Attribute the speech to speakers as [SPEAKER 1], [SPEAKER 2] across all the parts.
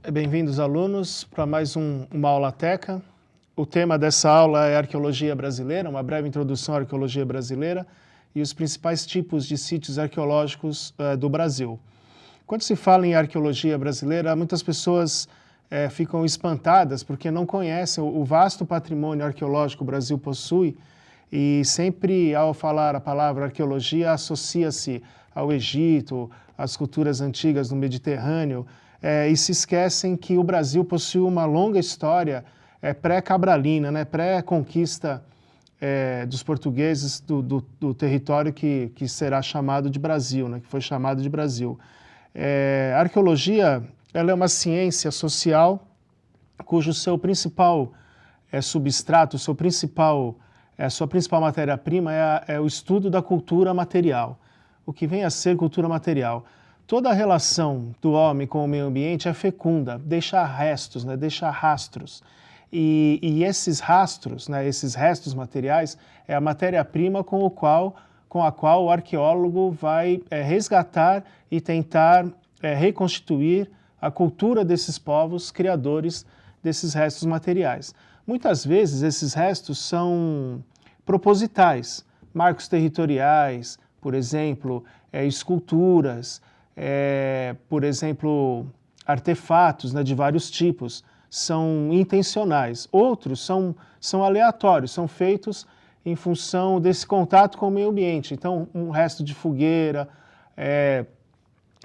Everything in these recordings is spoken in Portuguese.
[SPEAKER 1] Bem-vindos, alunos, para mais uma aulateca. O tema dessa aula é Arqueologia Brasileira, uma breve introdução à arqueologia brasileira e os principais tipos de sítios arqueológicos do Brasil. Quando se fala em arqueologia brasileira, muitas pessoas ficam espantadas porque não conhecem o vasto patrimônio arqueológico que o Brasil possui e sempre, ao falar a palavra arqueologia, associa-se ao Egito, às culturas antigas do Mediterrâneo, e se esquecem que o Brasil possui uma longa história pré-cabralina, né, pré-conquista dos portugueses do território que será chamado de Brasil, né, que foi chamado de Brasil. A arqueologia ela é uma ciência social cujo seu principal substrato, sua principal matéria-prima é o estudo da cultura material, o que vem a ser cultura material. Toda a relação do homem com o meio ambiente é fecunda, deixa restos, né, deixa rastros. E esses rastros, né, esses restos materiais, é a matéria-prima com a qual o arqueólogo vai resgatar e tentar reconstituir a cultura desses povos criadores desses restos materiais. Muitas vezes esses restos são propositais, marcos territoriais, por exemplo, esculturas, por exemplo, artefatos, né, de vários tipos, são intencionais. Outros são aleatórios, são feitos em função desse contato com o meio ambiente. Então, um resto de fogueira,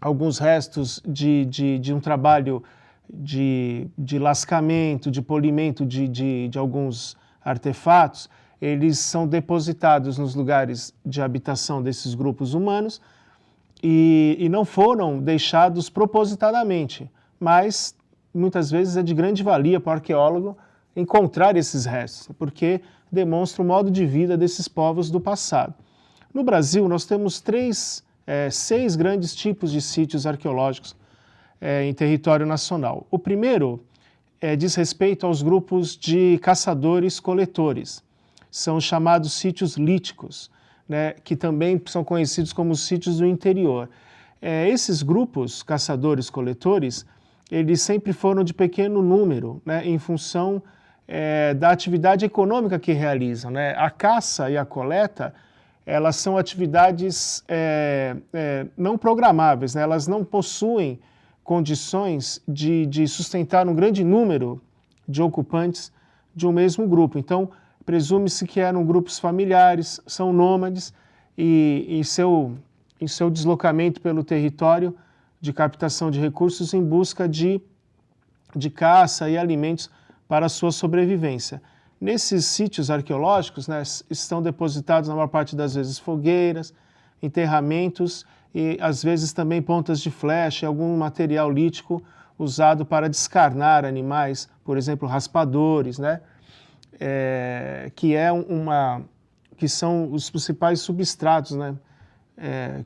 [SPEAKER 1] alguns restos de um trabalho de lascamento, de polimento de alguns artefatos, eles são depositados nos lugares de habitação desses grupos humanos e não foram deixados propositadamente, mas muitas vezes é de grande valia para o arqueólogo encontrar esses restos, porque demonstra o modo de vida desses povos do passado. No Brasil, nós temos seis grandes tipos de sítios arqueológicos em território nacional. O primeiro diz respeito aos grupos de caçadores-coletores. São chamados sítios líticos, né, que também são conhecidos como sítios do interior. Esses grupos caçadores-coletores, eles sempre foram de pequeno número, né, em função da atividade econômica que realizam, né? A caça e a coleta, elas são atividades não programáveis, né? Elas não possuem condições de sustentar um grande número de ocupantes de um mesmo grupo. Então, presume-se que eram grupos familiares, são nômades e em seu deslocamento pelo território de captação de recursos em busca de caça e alimentos para a sua sobrevivência. Nesses sítios arqueológicos, né, estão depositados, na maior parte das vezes, fogueiras, enterramentos e, às vezes, também pontas de flecha e algum material lítico usado para descarnar animais, por exemplo, raspadores, né, que são os principais substratos, né,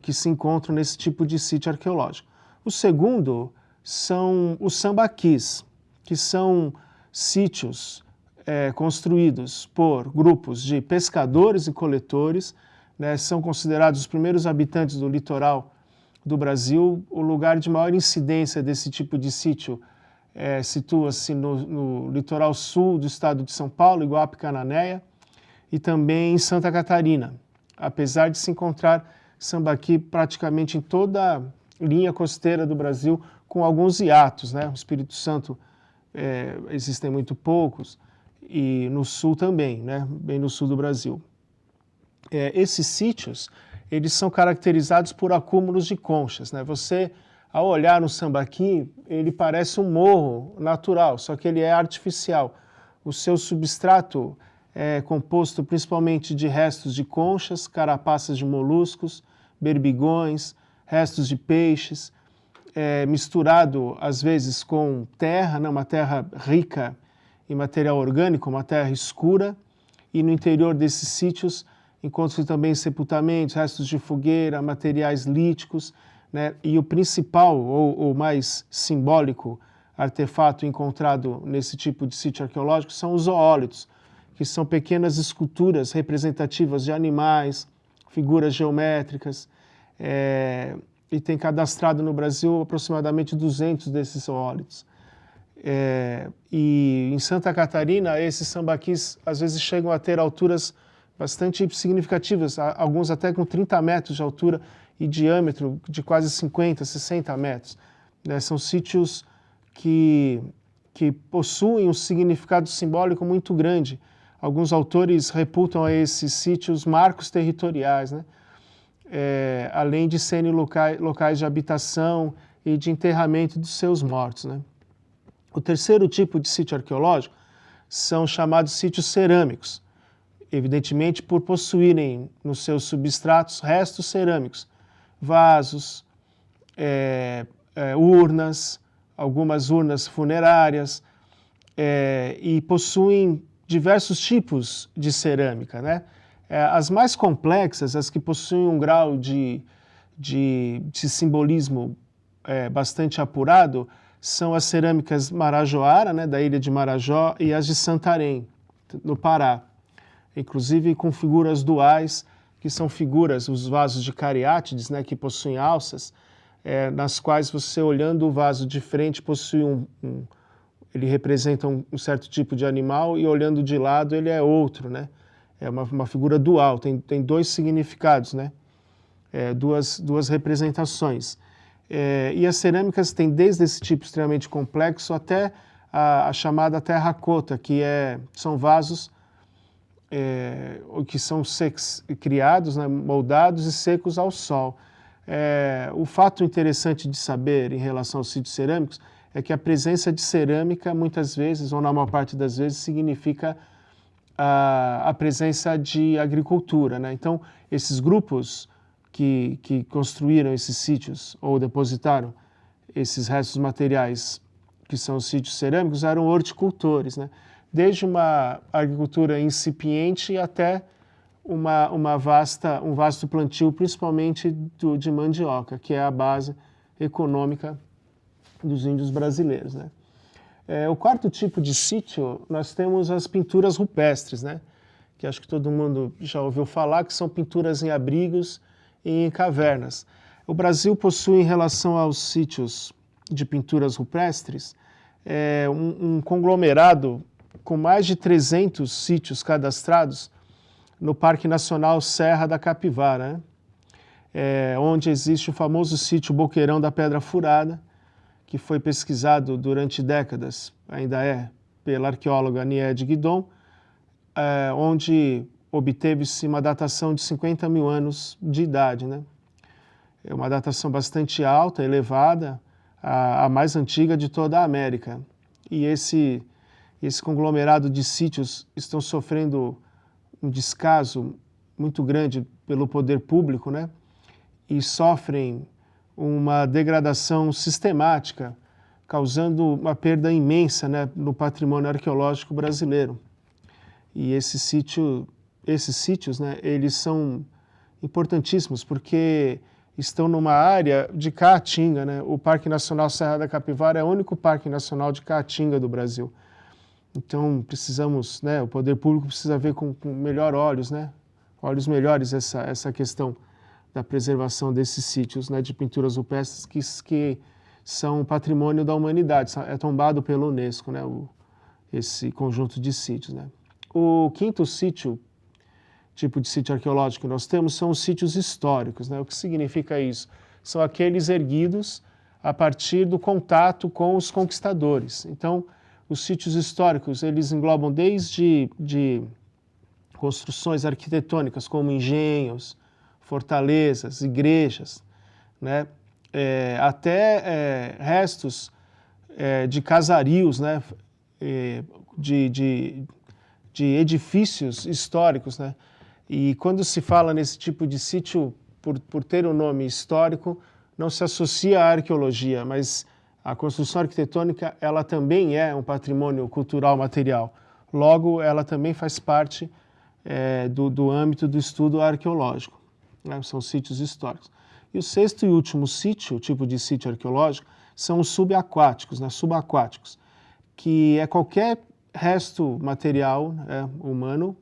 [SPEAKER 1] que se encontram nesse tipo de sítio arqueológico. O segundo são os sambaquis, que são sítios construídos por grupos de pescadores e coletores, né, são considerados os primeiros habitantes do litoral do Brasil. O lugar de maior incidência desse tipo de sítio situa-se no litoral sul do estado de São Paulo, Iguape-Cananéia, e também em Santa Catarina, apesar de se encontrar sambaqui praticamente em toda a linha costeira do Brasil, com alguns hiatos, né? O Espírito Santo existem muito poucos, e no sul também, né? Bem no sul do Brasil. Esses sítios, eles são caracterizados por acúmulos de conchas, né? Você, ao olhar no sambaqui, ele parece um morro natural, só que ele é artificial. O seu substrato é composto principalmente de restos de conchas, carapaças de moluscos, berbigões, restos de peixes, misturado às vezes com terra, né, uma terra rica em material orgânico, uma terra escura, e no interior desses sítios encontram-se também sepultamentos, restos de fogueira, materiais líticos, né, e o principal ou mais simbólico artefato encontrado nesse tipo de sítio arqueológico são os zoólitos, que são pequenas esculturas representativas de animais, figuras geométricas, e tem cadastrado no Brasil aproximadamente 200 desses zoólitos. E em Santa Catarina, esses sambaquis às vezes chegam a ter alturas bastante significativas, alguns até com 30 metros de altura e diâmetro de quase 50, 60 metros. São sítios que possuem um significado simbólico muito grande. Alguns autores reputam a esses sítios marcos territoriais, né? Além de serem locais de habitação e de enterramento dos seus mortos, né? O terceiro tipo de sítio arqueológico são chamados sítios cerâmicos, evidentemente por possuírem nos seus substratos restos cerâmicos, vasos, urnas, algumas urnas funerárias, e possuem diversos tipos de cerâmica, né? As mais complexas, as que possuem um grau de simbolismo bastante apurado, são as cerâmicas Marajoara, né, da ilha de Marajó, e as de Santarém, no Pará. Inclusive com figuras duais, que são figuras, os vasos de cariátides, né, que possuem alças, nas quais você, olhando o vaso de frente, possui ele representa um certo tipo de animal, e olhando de lado ele é outro, né? É uma figura dual, tem dois significados, né? Duas representações. E as cerâmicas têm desde esse tipo extremamente complexo até a chamada terracota, que são vasos que são criados, né, moldados e secos ao sol. O fato interessante de saber em relação aos sítios cerâmicos é que a presença de cerâmica, muitas vezes, ou na maior parte das vezes, significa a presença de agricultura, né? Então, esses grupos que construíram esses sítios ou depositaram esses restos materiais, que são os sítios cerâmicos, eram horticultores, né? Desde uma agricultura incipiente até um vasto plantio, principalmente de mandioca, que é a base econômica dos índios brasileiros, né? O quarto tipo de sítio, nós temos as pinturas rupestres, né? Que acho que todo mundo já ouviu falar, que são pinturas em abrigos e em cavernas. O Brasil possui, em relação aos sítios de pinturas rupestres, um conglomerado com mais de 300 sítios cadastrados no Parque Nacional Serra da Capivara, né? Onde existe o famoso sítio Boqueirão da Pedra Furada, que foi pesquisado durante décadas, ainda pela arqueóloga Niede Guidon, onde obteve-se uma datação de 50 mil anos de idade, né? É uma datação bastante alta, elevada, a mais antiga de toda a América. E esse conglomerado de sítios estão sofrendo um descaso muito grande pelo poder público, né? E sofrem uma degradação sistemática, causando uma perda imensa, né, no patrimônio arqueológico brasileiro. E esses sítios, né, eles são importantíssimos porque estão numa área de caatinga, né? O Parque Nacional Serra da Capivara é o único parque nacional de caatinga do Brasil. Então precisamos, né, o poder público precisa ver com melhor olhos, né, olhos melhores essa questão da preservação desses sítios, né, de pinturas rupestres que são patrimônio da humanidade, é tombado pela Unesco, né, esse conjunto de sítios, né. O quinto tipo de sítio arqueológico que nós temos são os sítios históricos, né. O que significa isso? São aqueles erguidos a partir do contato com os conquistadores. Então, os sítios históricos, eles englobam desde construções arquitetônicas, como engenhos, fortalezas, igrejas, né? Até restos de casarios, né? De edifícios históricos, né? E quando se fala nesse tipo de sítio, por ter o nome histórico, não se associa à arqueologia, mas a construção arquitetônica, ela também é um patrimônio cultural material. Logo, ela também faz parte do âmbito do estudo arqueológico, né? São sítios históricos. E o sexto e último tipo de sítio arqueológico, são os subaquáticos, né? Subaquáticos, que é qualquer resto material, humano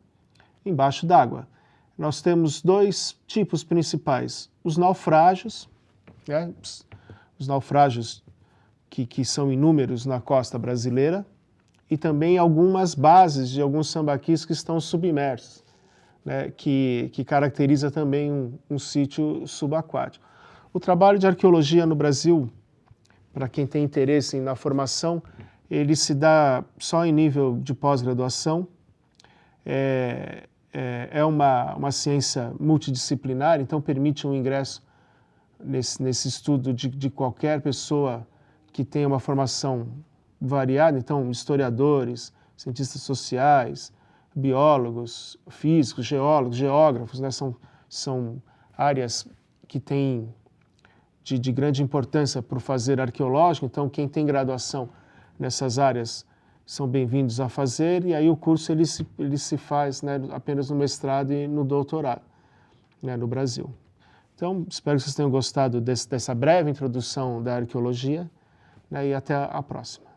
[SPEAKER 1] embaixo d'água. Nós temos dois tipos principais: os naufrágios, né? Os naufrágios que são inúmeros na costa brasileira, e também algumas bases de alguns sambaquis que estão submersos, né, que caracteriza também um sítio subaquático. O trabalho de arqueologia no Brasil, para quem tem interesse na formação, ele se dá só em nível de pós-graduação. É uma ciência multidisciplinar, então permite um ingresso nesse estudo de qualquer pessoa que tenha uma formação variada, então historiadores, cientistas sociais, biólogos, físicos, geólogos, geógrafos, né? São áreas que têm de grande importância para o fazer arqueológico, então quem tem graduação nessas áreas são bem-vindos a fazer, e aí o curso ele se faz, né, apenas no mestrado e no doutorado, né, no Brasil. Então, espero que vocês tenham gostado dessa breve introdução da arqueologia, né, e até a próxima.